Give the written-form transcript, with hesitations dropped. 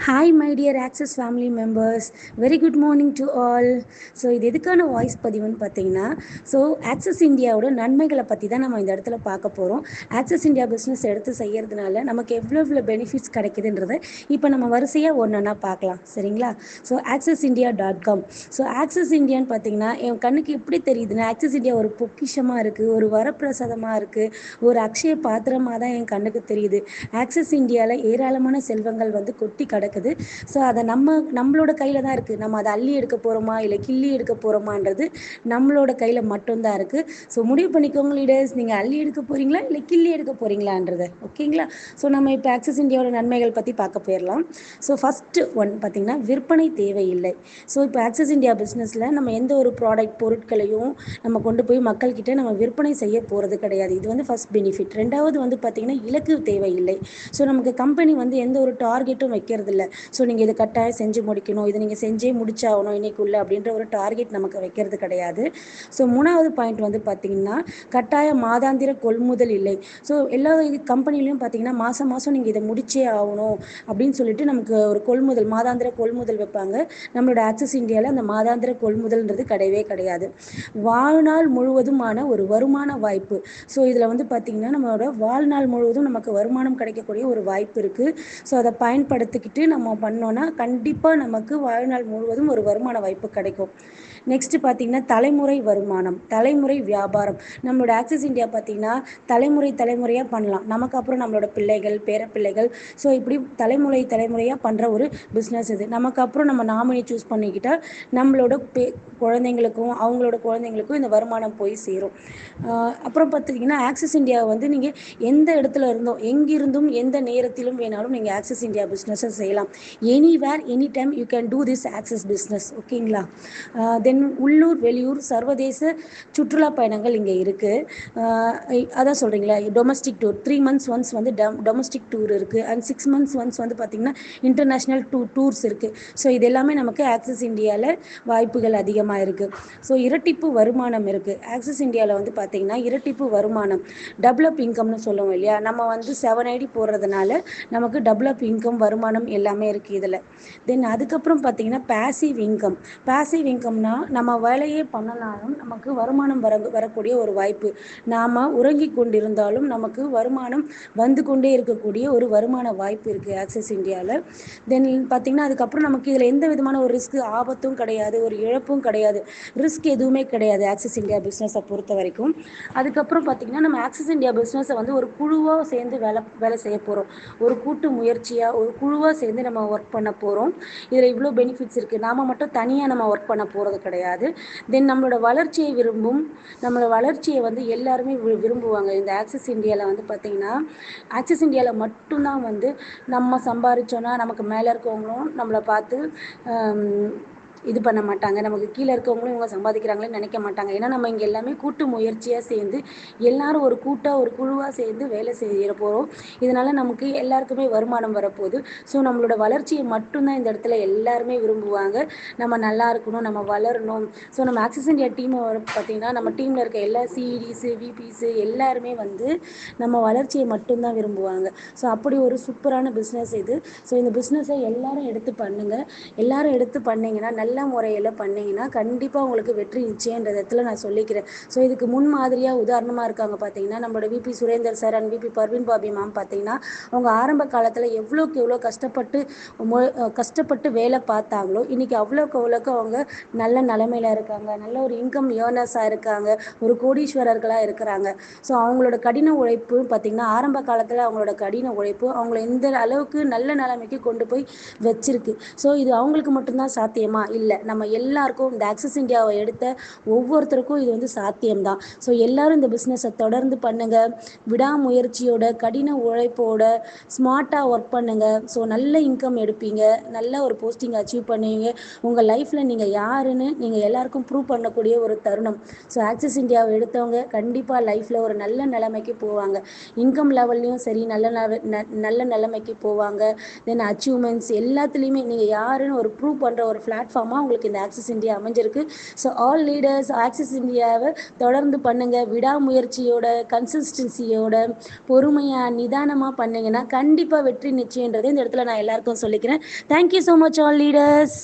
Hi, my dear Access family members. Very good morning to all. So இது எதுக்கான voice பதிவுன்னு பார்த்தீங்கன்னா, access இந்தியாவோட நன்மைகளை பற்றி தான் நம்ம இந்த இடத்துல பார்க்க போகிறோம். ஆக்சஸ் இந்தியா பிஸ்னஸ் எடுத்து செய்கிறதுனால நமக்கு எவ்வளோ பெனிஃபிட்ஸ் கிடைக்குதுன்றதை இப்போ நம்ம வரிசையாக ஒன்றா பார்க்கலாம். சரிங்களா? accessiindia.com. ஆக்சஸ் இந்தியான்னு பார்த்தீங்கன்னா என் கண்ணுக்கு எப்படி தெரியுதுன்னா, ஆக்சஸ் இந்தியா ஒரு பொக்கிஷமாக இருக்குது, ஒரு வரப்பிரசாதமாக இருக்குது, ஒரு அக்ஷய பாத்திரமாக தான் என் கண்ணுக்கு தெரியுது. ஆக்சஸ் இந்தியாவில் ஏராளமான செல்வங்கள் கொட்டி கிடக்குது. அதை நம்மளோட கையில் தான் இருக்குது. நம்ம அதை அள்ளி எடுக்க போகிறோமா இல்லை கிள்ளி எடுக்க போகிறோமான்றது நம்மளோட கையில் மட்டும்தான் இருக்குது. முடிவு பண்ணிக்கோங்க லீடர்ஸ், நீங்கள் அள்ளி எடுக்க போகிறீங்களா இல்லை கிள்ளி எடுக்க போகிறீங்களான்றதை. ஓகேங்களா? நம்ம இப்போ ஆக்சஸ் இந்தியாவோட நன்மைகள் பற்றி பார்க்க போயிடலாம். ஃபஸ்ட்டு ஒன் பார்த்திங்கன்னா, விற்பனை தேவையில்லை. இப்போ ஆக்சஸ் இந்தியா பிஸ்னஸில் நம்ம எந்த ஒரு பொருட்களையும் நம்ம கொண்டு போய் மக்கள்கிட்ட நம்ம விற்பனை செய்ய போகிறது கிடையாது. இது ஃபஸ்ட் பெனிஃபிட். ரெண்டாவது பார்த்திங்கன்னா, இலக்கு தேவையில்லை. நமக்கு கம்பெனி எந்த ஒரு டார்கெட்டும் வைக்கிறது இல்லை. நீங்கள் இதை கட்டாயம் செஞ்சு முடிக்கணும், இதை நீங்கள் செஞ்சே முடிச்சாகணும் இன்னைக்குள்ள அப்படின்ற ஒரு டார்கெட் நமக்கு வைக்கிறது கிடையாது. மூணாவது பாயிண்ட் பார்த்தீங்கன்னா, கட்டாய மாதாந்திர கொள்முதல் இல்லை. எல்லா கம்பெனிலையும் பார்த்தீங்கன்னா மாதம் நீங்கள் இதை முடிச்சே ஆகணும் அப்படின்னு சொல்லிட்டு நமக்கு ஒரு மாதாந்திர கொள்முதல் வைப்பாங்க. நம்மளோட ஆக்சஸ் இந்தியாவில் அந்த மாதாந்திர கொள்முதல்ன்றது கிடையவே கிடையாது. வாழ்நாள் முழுவதுமான ஒரு வருமான வாய்ப்பு. இதில் பார்த்தீங்கன்னா நம்மளோட வாழ்நாள் முழுவதும் நமக்கு வருமானம் கிடைக்கக்கூடிய ஒரு வாய்ப்பு இருக்குது. அதை பயன்படுத்திக்கிட்டு நம்ம பண்ணோன்னா கண்டிப்பாக நமக்கு வாழ்நாள் முழுவதும் ஒரு வருமான வாய்ப்பு கிடைக்கும். நெக்ஸ்ட்டு பார்த்தீங்கன்னா, தலைமுறை வருமானம், தலைமுறை வியாபாரம். நம்மளோட ஆக்சஸ் இந்தியா பார்த்தீங்கன்னா தலைமுறையாக பண்ணலாம். நமக்கு அப்புறம் நம்மளோட பிள்ளைகள், பேரப்பிள்ளைகள், இப்படி தலைமுறையாக பண்ணுற ஒரு பிஸ்னஸ் இது. நமக்கு அப்புறம் நம்ம நாமினி சூஸ் பண்ணிக்கிட்டால் நம்மளோட குழந்தைங்களுக்கும் அவங்களோட குழந்தைங்களுக்கும் இந்த வருமானம் போய் சேரும். அப்புறம் பார்த்தீங்கன்னா, ஆக்சஸ் இந்தியா நீங்கள் எந்த இடத்துல இருந்தோம், எங்கிருந்தும் எந்த நேரத்திலும் வேணாலும் நீங்கள் ஆக்சஸ் இந்தியா பிஸ்னஸை செய்யலாம். Anywhere any time you can do this access business. ஓகேங்களா? தென் உள்ளூர் வெளியூர் சர்வதேச சுற்றுலா பயணங்கள் இங்கே இருக்குது. அதான் சொல்கிறீங்களா, domestic tour 3 months once domestic tour இருக்குது. அண்ட் 6 months ஒன்ஸ் பார்த்தீங்கன்னா இன்டர்நேஷ்னல் டூர்ஸ் இருக்குது. இது எல்லாமே நமக்கு ஆக்சஸ் இந்தியாவில் வாய்ப்புகள் அதிகமாக இருக்குது. இரட்டிப்பு வருமானம் இருக்குது. ஆக்சஸ் இந்தியாவில் பார்த்தீங்கன்னா இரட்டிப்பு வருமானம், டெவலப் இன்கம்னு சொல்லுவோம் இல்லையா, நம்ம 7ID போடுறதுனால நமக்கு டெவலப் இன்கம் வருமானம் எல்லாமே இருக்குது இதில். தென் அதுக்கப்புறம் பார்த்தீங்கன்னா பேசிவ் இன்கம்னா நம்ம வேலையே பண்ணனாலும் நமக்கு வருமானம் வரக்கூடிய ஒரு வாய்ப்பு. நாம் உறங்கி கொண்டிருந்தாலும் நமக்கு வருமானம் வந்து கொண்டே இருக்கக்கூடிய ஒரு வருமான வாய்ப்பு இருக்குது ஆக்சஸ் இந்தியாவில். தென் பார்த்தீங்கன்னா அதுக்கப்புறம் நமக்கு இதில் எந்த விதமான ஒரு ஆபத்தும் கிடையாது, ஒரு இழப்பும் கிடையாது, ரிஸ்க் எதுவுமே கிடையாது ஆக்சஸ் இந்தியா பிஸ்னஸை பொறுத்த வரைக்கும். அதுக்கப்புறம் பார்த்தீங்கன்னா, நம்ம ஆக்சஸ் இந்தியா பிஸ்னஸை ஒரு குழுவாக சேர்ந்து வேலை செய்ய போகிறோம். ஒரு கூட்டு முயற்சியாக ஒரு குழுவாக சேர்ந்து நம்ம ஒர்க் பண்ண போகிறோம். இதில் இவ்வளோ பெனிஃபிட்ஸ் இருக்குது. நாம் மட்டும் தனியாக நம்ம ஒர்க் பண்ண போகிறது கிடையாது. தென் நம்மளோட வளர்ச்சியை எல்லாருமே விரும்புவாங்க. இந்த ஆக்சஸ் இந்தியாவில் பார்த்தீங்கன்னா, ஆக்சஸ் இந்தியாவில் மட்டும்தான் நம்ம சம்பாதிச்சோன்னா நமக்கு மேலே இருக்கவங்களும் நம்மளை பார்த்து இது பண்ண மாட்டாங்க. நமக்கு கீழே இருக்கவங்களும் இவங்க சம்பாதிக்கிறாங்களேன்னு நினைக்க மாட்டாங்க. ஏன்னா நம்ம இங்கே எல்லாமே கூட்டு முயற்சியாக சேர்ந்து எல்லாரும் ஒரு குழுவாக சேர்ந்து வேலை செய்ய போகிறோம். இதனால் நமக்கு எல்லாருக்குமே வருமானம் வரப்போகுது. நம்மளோட வளர்ச்சியை மட்டும்தான் இந்த இடத்துல எல்லாருமே விரும்புவாங்க. நம்ம நல்லா இருக்கணும், நம்ம வளரணும். நம்ம ஆக்சஸ் இந்தியா டீமை பார்த்தீங்கன்னா, நம்ம டீமில் இருக்க எல்லா சிஇடிஸு விபிஸு எல்லாருமே நம்ம வளர்ச்சியை மட்டும்தான் விரும்புவாங்க. அப்படி ஒரு சூப்பரான பிஸ்னஸ் இது. இந்த பிஸ்னஸை எல்லாரும் எடுத்து பண்ணுங்கள். எல்லாரும் எடுத்து பண்ணிங்கன்னா, நல்ல முறையில் பண்ணிங்கன்னா கண்டிப்பாக உங்களுக்கு வெற்றி நிச்சயன்ற இடத்துல நான் சொல்லிக்கிறேன். இதுக்கு முன்மாதிரியாக உதாரணமாக இருக்காங்க பார்த்தீங்கன்னா, நம்மளோட VP Surender sir and VP Parveen Babi ma'am பார்த்தீங்கன்னா, அவங்க ஆரம்ப காலத்தில் எவ்வளோக்கு எவ்வளோ கஷ்டப்பட்டு வேலை பார்த்தாங்களோ இன்றைக்கி அவ்வளோக்கு அவங்க நல்ல நிலைமையில் இருக்காங்க, நல்ல ஒரு இன்கம் ஏர்னர்ஸாக இருக்காங்க, ஒரு கோடீஸ்வரர்களாக இருக்கிறாங்க. அவங்களோட கடின உழைப்பு பார்த்திங்கன்னா, ஆரம்ப காலத்தில் அவங்களோட கடின உழைப்பு அவங்கள இந்த அளவுக்கு நல்ல நிலைமைக்கு கொண்டு போய் வச்சிருக்கு. இது அவங்களுக்கு மட்டும்தான் சாத்தியமா? இல்லை, நம்ம எல்லாருக்கும் இந்த ஆக்சஸ் இந்தியாவை எடுத்த ஒவ்வொருத்தருக்கும் இது சாத்தியம்தான். எல்லாரும் இந்த பிஸ்னஸை தொடர்ந்து பண்ணுங்கள். விடாமுயற்சியோட கடின உழைப்போட ஸ்மார்ட்டாக ஒர்க் பண்ணுங்கள். நல்ல இன்கம் எடுப்பீங்க, நல்ல ஒரு போஸ்டிங் அச்சீவ் பண்ணுவீங்க. உங்கள் லைஃப்பில் நீங்கள் யாருன்னு நீங்கள் எல்லாருக்கும் ப்ரூவ் பண்ணக்கூடிய ஒரு தருணம். ஆக்சஸ் இந்தியாவை எடுத்தவங்க கண்டிப்பாக லைஃப்பில் ஒரு நல்ல நிலைமைக்கு போவாங்க. இன்கம் லெவல்லையும் சரி நல்ல நிலைமைக்கு போவாங்க. தென் அச்சீவ்மெண்ட்ஸ் எல்லாத்துலேயுமே நீங்கள் யாருன்னு ஒரு ப்ரூவ் பண்ணுற ஒரு பிளாட்ஃபார்ம் பிளாட்ஃபார்மாக உங்களுக்கு இந்த ஆக்சிஸ் இந்தியா அமைஞ்சிருக்கு. ஸோ ஆல் லீடர்ஸ் ஆக்சிஸ் இந்தியாவை தொடர்ந்து பண்ணுங்கள். விடாமுயற்சியோட, கன்சிஸ்டன்சியோட, பொறுமையாக நிதானமாக பண்ணிங்கன்னா கண்டிப்பாக வெற்றி நிச்சயன்றதை இந்த இடத்துல நான் எல்லாருக்கும் சொல்லிக்கிறேன். Thank you so much all leaders.